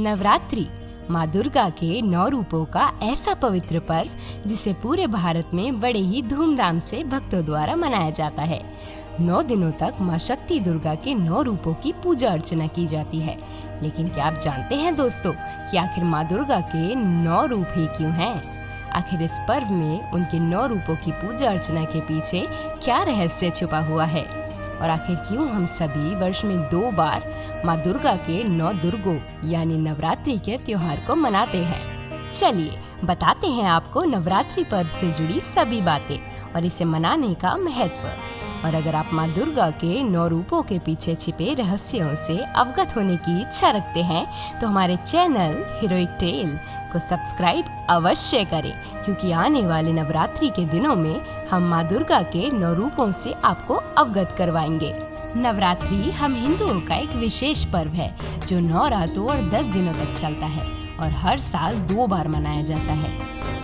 नवरात्रि माँ दुर्गा के 9 रूपों का ऐसा पवित्र पर्व जिसे पूरे भारत में बड़े ही धूमधाम से भक्तों द्वारा मनाया जाता है। 9 दिनों तक माँ शक्ति दुर्गा के 9 रूपों की पूजा अर्चना की जाती है। लेकिन क्या आप जानते हैं दोस्तों कि आखिर माँ दुर्गा के 9 रूप ही क्यों हैं? आखिर इस पर्व में उनके 9 रूपों की पूजा अर्चना के पीछे क्या रहस्य छुपा हुआ है? और आखिर क्यों हम सभी वर्ष में 2 बार माँ दुर्गा के 9 दुर्गों यानी नवरात्रि के त्योहार को मनाते हैं? चलिए बताते हैं आपको नवरात्रि पर्व से जुड़ी सभी बातें और इसे मनाने का महत्व। और अगर आप माँ दुर्गा के 9 रूपों के पीछे छिपे रहस्यों से अवगत होने की इच्छा रखते हैं तो हमारे चैनल हीरोइक टेल को सब्सक्राइब अवश्य करें, क्योंकि आने वाले नवरात्रि के दिनों में हम माँ दुर्गा के 9 रूपों से आपको अवगत करवाएंगे। नवरात्रि हम हिंदुओं का एक विशेष पर्व है जो 9 रातों और 10 दिनों तक चलता है और हर साल 2 बार मनाया जाता है।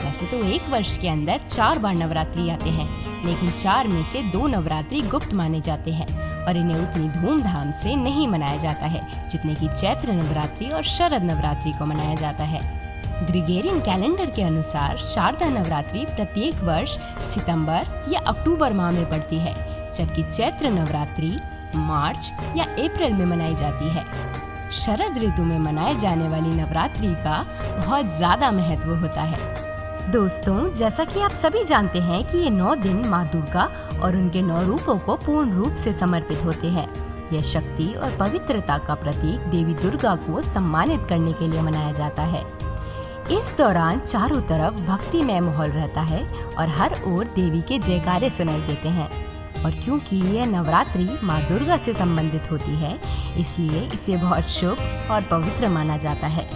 वैसे तो एक वर्ष के अंदर 4 बार नवरात्रि आते हैं, लेकिन 4 में से 2 नवरात्रि गुप्त माने जाते हैं और इन्हें उतनी धूमधाम से नहीं मनाया जाता है जितने की चैत्र नवरात्रि और शरद नवरात्रि को मनाया जाता है। ग्रिगोरियन कैलेंडर के अनुसार शारदा नवरात्रि प्रत्येक वर्ष सितंबर या अक्टूबर माह में पड़ती है, जबकि चैत्र नवरात्रि मार्च या अप्रैल में मनाई जाती है। शरद ऋतु में मनाए जाने वाली नवरात्रि का बहुत ज्यादा महत्व होता है। दोस्तों, जैसा कि आप सभी जानते हैं कि ये 9 दिन माँ दुर्गा और उनके 9 रूपों को पूर्ण रूप से समर्पित होते हैं। यह शक्ति और पवित्रता का प्रतीक देवी दुर्गा को सम्मानित करने के लिए मनाया जाता है। इस दौरान चारों तरफ भक्तिमय माहौल रहता है और हर ओर देवी के जयकारे सुनाई देते हैं। और क्योंकि यह नवरात्रि माँ दुर्गा से संबंधित होती है, इसलिए इसे बहुत शुभ और पवित्र माना जाता है।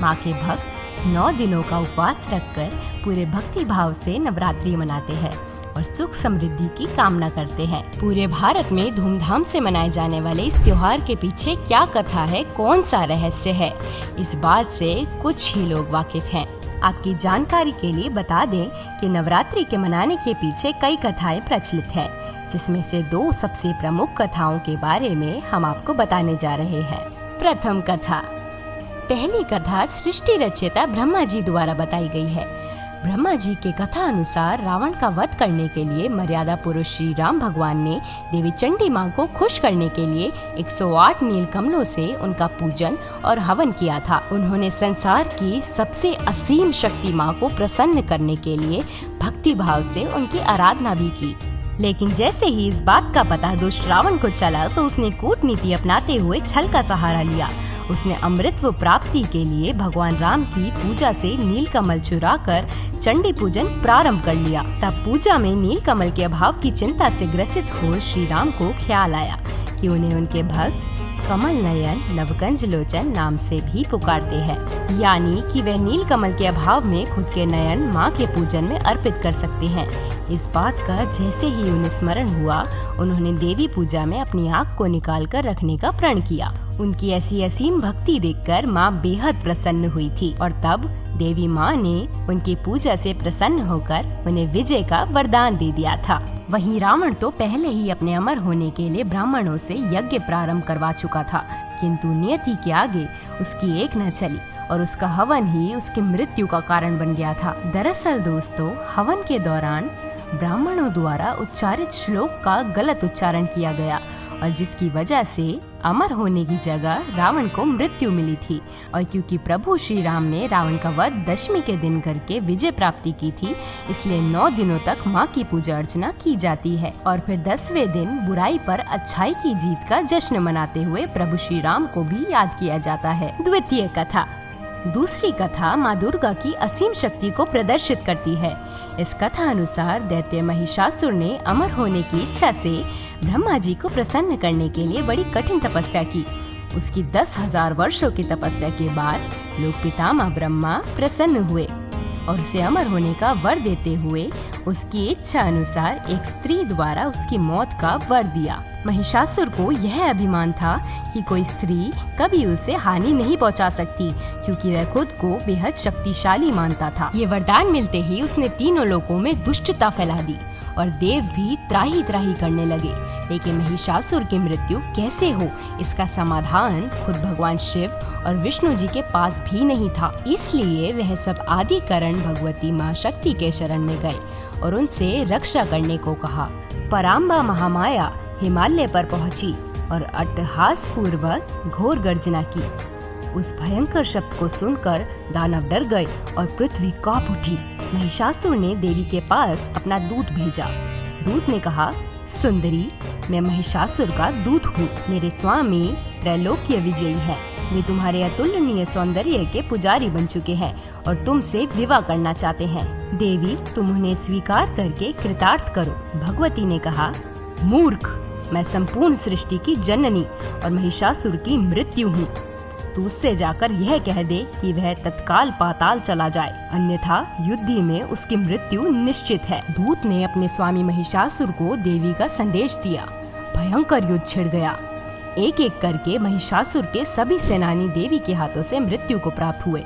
माँ के भक्त 9 दिनों का उपवास रखकर पूरे भक्ति भाव से नवरात्रि मनाते हैं और सुख समृद्धि की कामना करते हैं। पूरे भारत में धूमधाम से मनाए जाने वाले इस त्योहार के पीछे क्या कथा है, कौन सा रहस्य है, इस बात से कुछ ही लोग वाकिफ हैं। आपकी जानकारी के लिए बता दें कि नवरात्रि के मनाने के पीछे कई कथाएं प्रचलित हैं, जिसमें से 2 सबसे प्रमुख कथाओं के बारे में हम आपको बताने जा रहे हैं। प्रथम कथा। पहली कथा सृष्टि रचयिता ब्रह्मा जी द्वारा बताई गई है। ब्रह्मा जी के कथा अनुसार रावण का वध करने के लिए मर्यादा पुरुष श्री राम भगवान ने देवी चंडी माँ को खुश करने के लिए 108 नील कमलों से उनका पूजन और हवन किया था। उन्होंने संसार की सबसे असीम शक्ति माँ को प्रसन्न करने के लिए भक्ति भाव से उनकी आराधना भी की। लेकिन जैसे ही इस बात का पता दुष्ट रावण को चला तो उसने कूटनीति अपनाते हुए छल का सहारा लिया। उसने अमृतत्व प्राप्ति के लिए भगवान राम की पूजा से नीलकमल चुराकर चंडी पूजन प्रारंभ कर लिया। तब पूजा में नीलकमल के अभाव की चिंता से ग्रसित हो श्री राम को ख्याल आया कि उन्हें उनके भक्त कमल नयन नवकंज लोचन नाम से भी पुकारते हैं, यानी कि वे नीलकमल के अभाव में खुद के नयन माँ के पूजन में अर्पित कर सकते हैं। इस बात का जैसे ही उन्हें स्मरण हुआ, उन्होंने देवी पूजा में अपनी आँख को निकाल कर रखने का प्रण किया। उनकी ऐसी असीम भक्ति देखकर माँ बेहद प्रसन्न हुई थी और तब देवी माँ ने उनकी पूजा से प्रसन्न होकर उन्हें विजय का वरदान दे दिया था। वहीं रावण तो पहले ही अपने अमर होने के लिए ब्राह्मणों से यज्ञ प्रारंभ करवा चुका था, किंतु नियति के आगे उसकी एक न चली और उसका हवन ही उसकी मृत्यु का कारण बन गया था। दरअसल दोस्तों, हवन के दौरान ब्राह्मणों द्वारा उच्चारित श्लोक का गलत उच्चारण किया गया और जिसकी वजह से अमर होने की जगह रावण को मृत्यु मिली थी। और क्योंकि प्रभु श्री राम ने रावण का वध दशमी के दिन करके विजय प्राप्ति की थी, इसलिए 9 दिनों तक माँ की पूजा अर्चना की जाती है और फिर 10वें दिन बुराई पर अच्छाई की जीत का जश्न मनाते हुए प्रभु श्री राम को भी याद किया जाता है। द्वितीय कथा। दूसरी कथा माँ दुर्गा की असीम शक्ति को प्रदर्शित करती है। इस कथा अनुसार दैत्य महिषासुर ने अमर होने की इच्छा से ब्रह्मा जी को प्रसन्न करने के लिए बड़ी कठिन तपस्या की। उसकी 10,000 वर्षों की तपस्या के बाद लोक पितामह ब्रह्मा प्रसन्न हुए और उसे अमर होने का वर देते हुए उसकी इच्छा अनुसार एक स्त्री द्वारा उसकी मौत का वर दिया। महिषासुर को यह अभिमान था कि कोई स्त्री कभी उसे हानि नहीं पहुंचा सकती, क्योंकि वह खुद को बेहद शक्तिशाली मानता था। ये वरदान मिलते ही उसने तीनों लोकों में दुष्टता फैला दी और देव भी त्राही त्राही करने लगे। लेकिन महिषासुर की मृत्यु कैसे हो, इसका समाधान खुद भगवान शिव और विष्णु जी के पास भी नहीं था। इसलिए वह सब आदि करण भगवती माँ शक्ति के शरण में गए और उनसे रक्षा करने को कहा। पराम्बा महामाया हिमालय पर पहुंची और अट्टहास पूर्वक घोर गर्जना की। उस भयंकर शब्द को सुनकर दानव डर गए और पृथ्वी कांप उठी। महिषासुर ने देवी के पास अपना दूत भेजा। दूत ने कहा, सुंदरी, मैं महिषासुर का दूत हूँ। मेरे स्वामी त्रैलोक्य विजयी है। वे तुम्हारे अतुलनीय सौंदर्य के पुजारी बन चुके हैं और तुमसे विवाह करना चाहते हैं। देवी, तुम उन्हें स्वीकार करके कृतार्थ करो। भगवती ने कहा, मूर्ख, मैं संपूर्ण सृष्टि की जननी और महिषासुर की मृत्यु हूँ। तू उससे जाकर यह कह दे कि वह तत्काल पाताल चला जाए, अन्यथा युद्ध में उसकी मृत्यु निश्चित है। दूत ने अपने स्वामी महिषासुर को देवी का संदेश दिया। भयंकर युद्ध छिड़ गया। एक एक करके महिषासुर के सभी सेनानी देवी के हाथों से मृत्यु को प्राप्त हुए।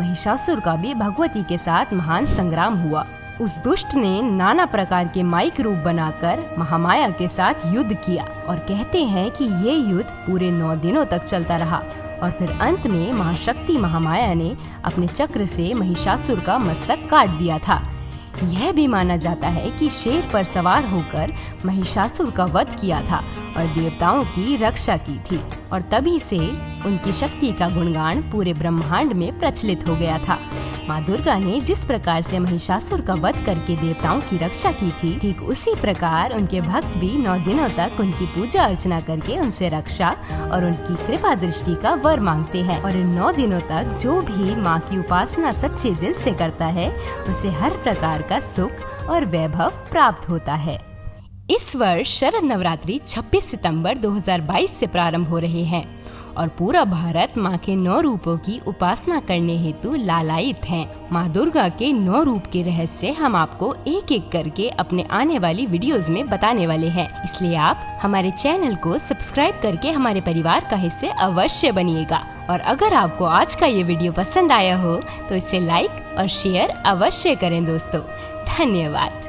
महिषासुर का भी भगवती के साथ महान संग्राम हुआ। उस दुष्ट ने नाना प्रकार के माइक रूप बनाकर महामाया के साथ युद्ध किया और कहते हैं कि ये युद्ध पूरे 9 दिनों तक चलता रहा और फिर अंत में महाशक्ति महामाया ने अपने चक्र से महिषासुर का मस्तक काट दिया था। यह भी माना जाता है कि शेर पर सवार होकर महिषासुर का वध किया था और देवताओं की रक्षा की थी और तभी से उनकी शक्ति का गुणगान पूरे ब्रह्मांड में प्रचलित हो गया था। माँ दुर्गा ने जिस प्रकार से महिषासुर का वध करके देवताओं की रक्षा की थी, ठीक उसी प्रकार उनके भक्त भी 9 दिनों तक उनकी पूजा अर्चना करके उनसे रक्षा और उनकी कृपा दृष्टि का वर मांगते हैं। और इन 9 दिनों तक जो भी माँ की उपासना सच्चे दिल से करता है, उसे हर प्रकार का सुख और वैभव प्राप्त होता है। इस वर्ष शरद नवरात्रि 26 सितंबर 2022 से प्रारंभ हो रहे हैं और पूरा भारत माँ के 9 रूपों की उपासना करने हेतु लालायित है। माँ दुर्गा के 9 रूप के रहस्य हम आपको एक एक करके अपने आने वाली वीडियोस में बताने वाले हैं। इसलिए आप हमारे चैनल को सब्सक्राइब करके हमारे परिवार का हिस्से अवश्य बनिएगा। और अगर आपको आज का ये वीडियो पसंद आया हो तो इसे लाइक और शेयर अवश्य करें दोस्तों। धन्यवाद।